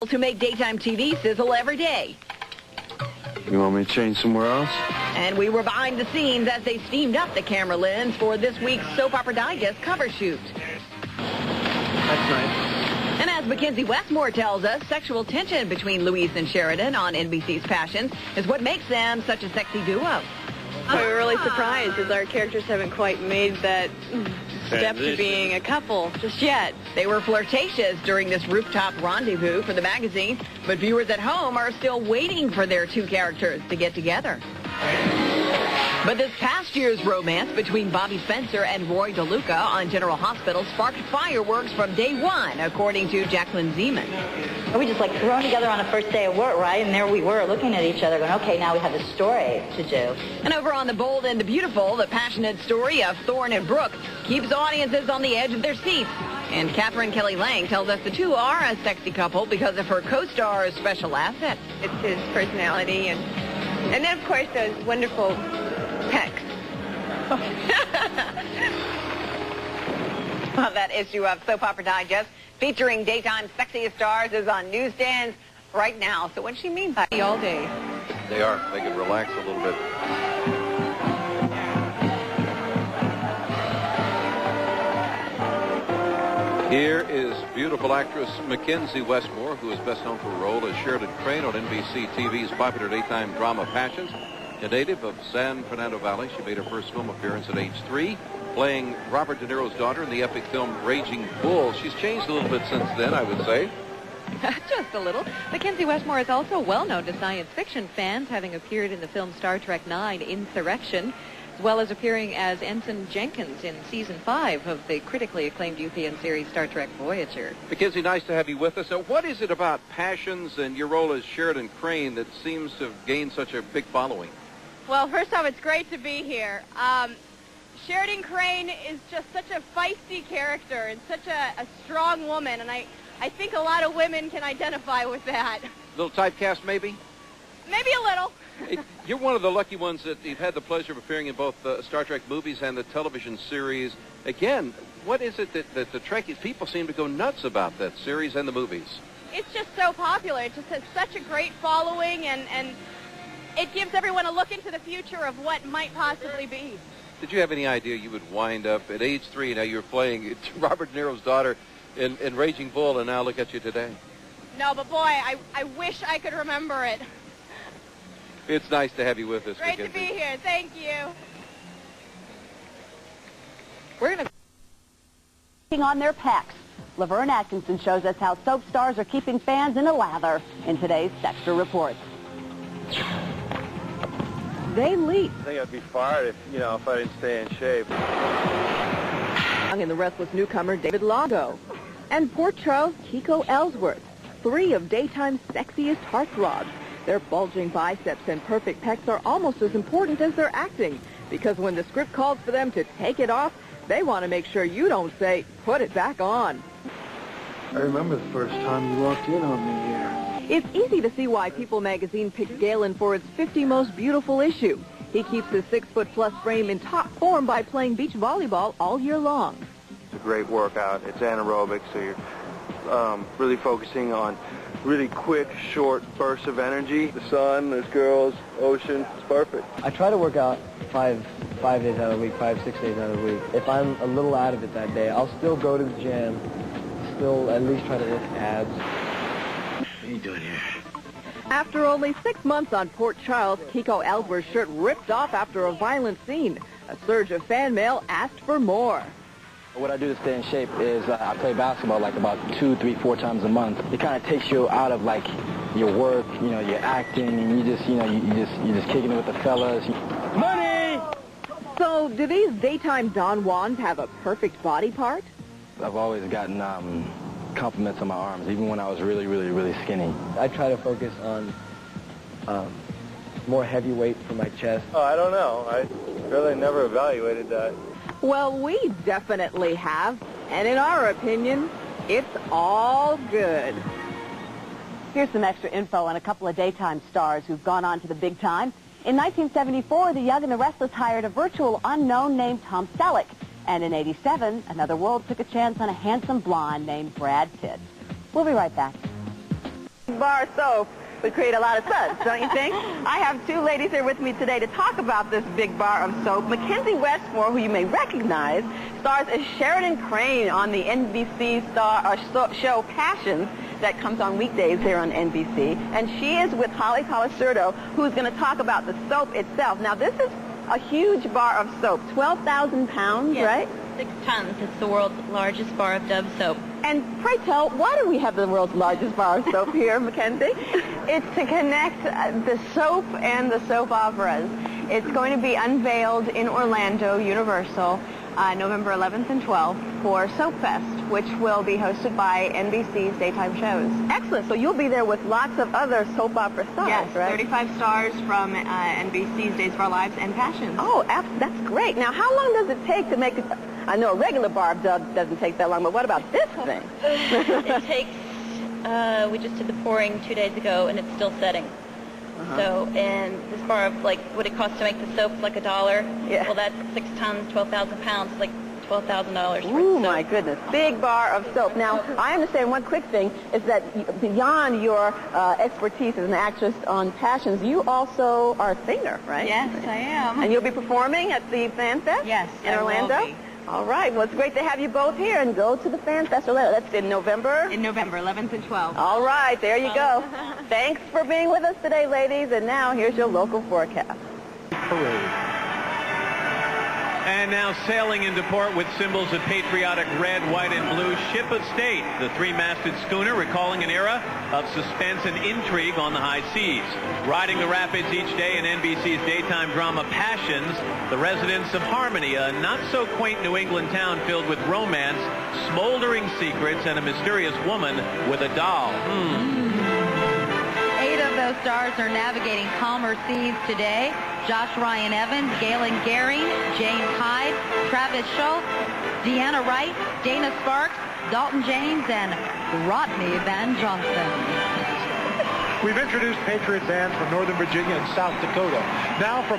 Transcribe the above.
To make daytime TV sizzle every day. You want me to change somewhere else? And we were behind the scenes as they steamed up the camera lens for this week's Soap Opera Digest cover shoot. That's nice. And as Mackenzie Westmore tells us, sexual tension between Louise and Sheridan on NBC's Passions is what makes them such a sexy duo. We're really surprised as our characters haven't quite made that step to being a couple just yet. They were flirtatious during this rooftop rendezvous for the magazine, but viewers at home are still waiting for their two characters to get together. But this past year's romance between Bobby Spencer and Roy DeLuca on General Hospital sparked fireworks from day one, according to Jacqueline Zeman. We just like thrown together on the first day of work, right? And there we were looking at each other going, okay, now we have a story to do. And over on The Bold and the Beautiful, the passionate story of Thorne and Brooke keeps audiences on the edge of their seats. And Catherine Kelly Lang tells us the two are a sexy couple because of her co-star's special asset. It's his personality and then, of course, those wonderful pecs. Well, that issue of Soap Opera Digest featuring daytime sexiest stars is on newsstands right now. So what does she mean by all day? They are. They can relax a little bit. Here is beautiful actress Mackenzie Westmore, who is best known for a role as Sheridan Crane on NBC TV's popular daytime drama Passions. A native of San Fernando Valley, she made her first film appearance at age 3, playing Robert De Niro's daughter in the epic film Raging Bull. She's changed a little bit since then, I would say. Just a little. Mackenzie Westmore is also well known to science fiction fans, having appeared in the film Star Trek IX Insurrection, as well as appearing as Ensign Jenkins in Season 5 of the critically acclaimed UPN series Star Trek Voyager. Mackenzie, nice to have you with us. Now, what is it about Passions and your role as Sheridan Crane that seems to have gained such a big following? Well, first off, it's great to be here. Sheridan Crane is just such a feisty character and such a strong woman, and I think a lot of women can identify with that. A little typecast, maybe? Maybe a little. You're one of the lucky ones that you've had the pleasure of appearing in both the Star Trek movies and the television series. Again, what is it that the Trekkies people seem to go nuts about, that series and the movies? It's just so popular. It just has such a great following, and it gives everyone a look into the future of what might possibly be. Did you have any idea you would wind up at age 3, now you're playing Robert De Niro's daughter in Raging Bull, and now look at you today? No, but boy, I wish I could remember it. It's nice to have you with us. Great Mackenzie. to be here. Thank you. We're going to On their pecs. Laverne Atkinson shows us how soap stars are keeping fans in a lather in today's Sextra Report. They leap. I think I'd be fired if I didn't stay in shape. And the restless newcomer David Lago. And Port Charles' Kiko Ellsworth, 3 of daytime's sexiest heartthrobs. Their bulging biceps and perfect pecs are almost as important as their acting, because when the script calls for them to take it off, they want to make sure you don't say, put it back on. I remember the first time you walked in on me here. It's easy to see why People magazine picked Galen for its 50 Most Beautiful issue. He keeps his 6-foot-plus frame in top form by playing beach volleyball all year long. It's a great workout. It's anaerobic, so you're really focusing on really quick, short bursts of energy. The sun, there's girls, ocean, it's perfect. I try to work out five days out of the week, 5-6 days out of the week. If I'm a little out of it that day, I'll still go to the gym, still at least try to lift abs. What are you doing here? After only 6 months on Port Charles, Kiko Ellsworth's shirt ripped off after a violent scene. A surge of fan mail asked for more. What I do to stay in shape is I play basketball like about 2, 3, 4 times a month. It kind of takes you out of like your work, your acting, and you just, you're just kicking it with the fellas. Money! So, do these daytime Don Juans have a perfect body part? I've always gotten compliments on my arms, even when I was really, really, really skinny. I try to focus on more heavy weight for my chest. Oh, I don't know. I really never evaluated that. Well, we definitely have, and in our opinion, it's all good. Here's some extra info on a couple of daytime stars who've gone on to the big time. In 1974, The Young and the Restless hired a virtual unknown named Tom Selleck. And in 87, Another World took a chance on a handsome blonde named Brad Pitt. We'll be right back. Bar of soap would create a lot of suds, don't you think? I have two ladies here with me today to talk about this big bar of soap. Mackenzie Westmore, who you may recognize, stars as Sheridan Crane on the NBC show Passions that comes on weekdays here on NBC. And she is with Holly Colasurdo, who's going to talk about the soap itself. Now, this is a huge bar of soap, 12,000 pounds, yes, right? 6 tons. It's the world's largest bar of Dove soap. And pray tell, why do we have the world's largest bar of soap here, Mackenzie? It's to connect the soap and the soap operas. It's going to be unveiled in Orlando, Universal, November 11th and 12th for Soap Fest, which will be hosted by NBC's daytime shows. Excellent. So you'll be there with lots of other soap opera stars, yes, right? 35 stars from NBC's Days of Our Lives and Passions. Oh, that's great. Now, how long does it take to make it? I know a regular bar of Dove doesn't take that long, but what about this thing? It takes, we just did the pouring 2 days ago, and it's still setting. So, and this bar of, like, what it costs to make the soap, like $1. Yeah. Well, that's 6 tons, 12,000 pounds, like $12,000. Ooh, my goodness. Big bar of soap. Now, I understand one quick thing is that beyond your expertise as an actress on Passions, you also are a singer, right? Yes, I am. And you'll be performing at the Fan Fest? Yes, in I will Orlando? be. All right. Well, it's great to have you both here, and go to the Fan Fest Orlando. That's in November? In November 11th and 12th. All right. There you go. Thanks for being with us today, ladies. And now, here's your local forecast. And now sailing into port with symbols of patriotic red, white, and blue, Ship of State, the three-masted schooner recalling an era of suspense and intrigue on the high seas. Riding the rapids each day in NBC's daytime drama Passions, the residents of Harmony, a not-so-quaint New England town filled with romance, smoldering secrets, and a mysterious woman with a doll. 8 of those stars are navigating calmer seas today. Josh Ryan Evans, Galen Gehring, James Hyde, Travis Schultz, Deanna Wright, Dana Sparks, Dalton James, and Rodney Van Johnson. We've introduced Patriots fans from Northern Virginia and South Dakota. Now from